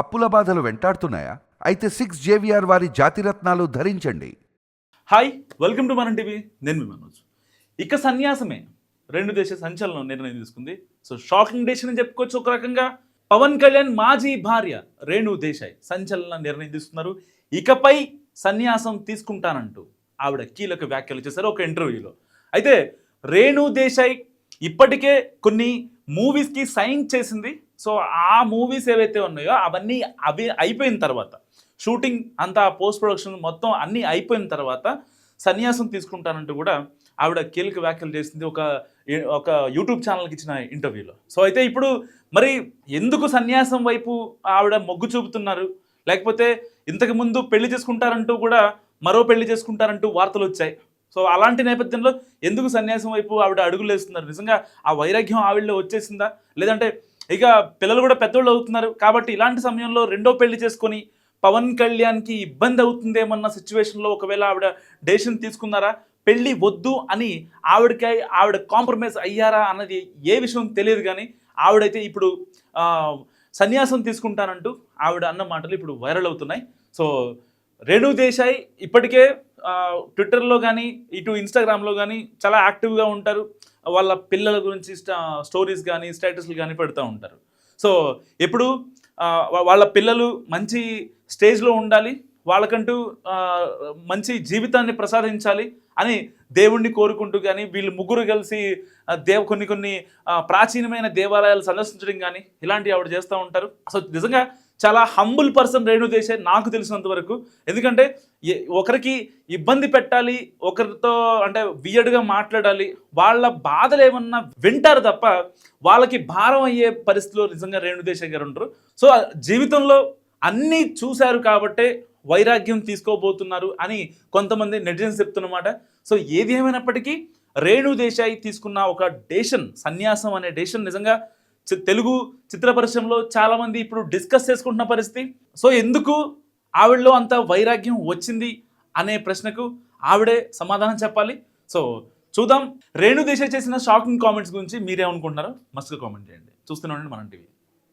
అప్పుల బాధలు వెంటాడుతున్నాయా? అయితే 6 JVR వారి జాతిరత్నాలు ధరించండి. హాయ్, వెల్కమ్ టు మనం టీవీ. నేను మీ మనోజ్. ఇక సన్యాసమే రెండు దేశ సంచలనం నిర్ణయం తీసుకుంది. సో షాకింగ్ డెసిషన్ అని చెప్పుకోవచ్చు. ఒక రకంగా పవన్ కళ్యాణ్ మాజీ భార్య రేణు దేశాయ్ సంచలన నిర్ణయం తీసుకున్నారు. ఇకపై సన్యాసం తీసుకుంటానంటూ ఆవిడ కీలక వ్యాఖ్యలు చేశారు ఒక ఇంటర్వ్యూలో. అయితే రేణు దేశాయ్ ఇప్పటికే కొన్ని మూవీస్కి సైన్ చేసింది. సో ఆ మూవీస్ ఏవైతే ఉన్నాయో అవన్నీ అయిపోయిన తర్వాత, షూటింగ్ అంతా పోస్ట్ ప్రొడక్షన్ మొత్తం అన్నీ అయిపోయిన తర్వాత సన్యాసం తీసుకుంటానంటూ కూడా ఆవిడ కీలక వ్యాఖ్యలు చేసింది ఒక యూట్యూబ్ ఛానల్కి ఇచ్చిన ఇంటర్వ్యూలో. సో అయితే ఇప్పుడు మరి ఎందుకు సన్యాసం వైపు ఆవిడ మొగ్గు చూపుతున్నారు, లేకపోతే ఇంతకుముందు పెళ్లి చేసుకుంటారంటూ కూడా మరో పెళ్లి చేసుకుంటారంటూ వార్తలు వచ్చాయి. సో అలాంటి నేపథ్యంలో ఎందుకు సన్యాసం వైపు ఆవిడ అడుగులు వేస్తున్నారు? నిజంగా ఆ వైరాగ్యం ఆవిడలో వచ్చేసిందా, లేదంటే ఇక పిల్లలు కూడా పెద్దోళ్ళు అవుతున్నారు కాబట్టి ఇలాంటి సమయంలో రెండో పెళ్లి చేసుకొని పవన్ కళ్యాణ్కి ఇబ్బంది అవుతుందేమన్న సిచ్యువేషన్లో ఒకవేళ ఆవిడ డెసిషన్ తీసుకున్నారా, పెళ్ళి వద్దు అని ఆవిడ కాంప్రమైజ్ అయ్యారా అన్నది ఏ విషయం తెలియదు. కానీ ఆవిడైతే ఇప్పుడు సన్యాసం తీసుకుంటానంటూ ఆవిడ అన్న మాటలు ఇప్పుడు వైరల్ అవుతున్నాయి. సో రేణు దేశాయ్ ఇప్పటికే ట్విట్టర్లో కానీ ఇటు ఇన్స్టాగ్రామ్లో కానీ చాలా యాక్టివ్గా ఉంటారు. వాళ్ళ పిల్లల గురించి స్టోరీస్ కానీ స్టేటస్లు కానీ పెడుతూ ఉంటారు. సో ఎప్పుడు వాళ్ళ పిల్లలు మంచి స్టేజ్లో ఉండాలి, వాళ్ళకంటూ మంచి జీవితాన్ని ప్రసాదించాలి అని దేవుణ్ణి కోరుకుంటూ కానీ వీళ్ళు ముగ్గురు కలిసి కొన్ని ప్రాచీనమైన దేవాలయాలు సందర్శించడం కానీ ఇలాంటివి ఆవిడ చేస్తూ ఉంటారు. సో నిజంగా చాలా హంబుల్ పర్సన్ రేణు దేశాయ్ నాకు తెలిసినంత వరకు. ఎందుకంటే ఒకరికి ఇబ్బంది పెట్టాలి, ఒకరితో అంటే వియర్డ్గా మాట్లాడాలి, వాళ్ళ బాధలు ఏమన్నా వింటారు తప్ప వాళ్ళకి భారం అయ్యే పరిస్థితిలో నిజంగా రేణు దేశాయ్ గారు ఉంటారు. సో జీవితంలో అన్నీ చూశారు కాబట్టే వైరాగ్యం తీసుకోబోతున్నారు అని కొంతమంది నెటిజన్స్ చెప్తున్నమాట. సో ఏది ఏమైనప్పటికీ రేణు దేశాయ్ తీసుకున్న ఒక డెసిషన్, సన్యాసం అనే డెసిషన్ నిజంగా తెలుగు చిత్ర పరిశ్రమలో చాలామంది ఇప్పుడు డిస్కస్ చేసుకుంటున్న పరిస్థితి. సో ఎందుకు ఆవిడలో అంత వైరాగ్యం వచ్చింది అనే ప్రశ్నకు ఆవిడే సమాధానం చెప్పాలి. సో చూద్దాం రేణు దేశాయ్ చేసిన షాకింగ్ కామెంట్స్ గురించి మీరేమనుకుంటున్నారో మస్తుగా కామెంట్ చేయండి. చూస్తూనే ఉండండి మనం టీవీ.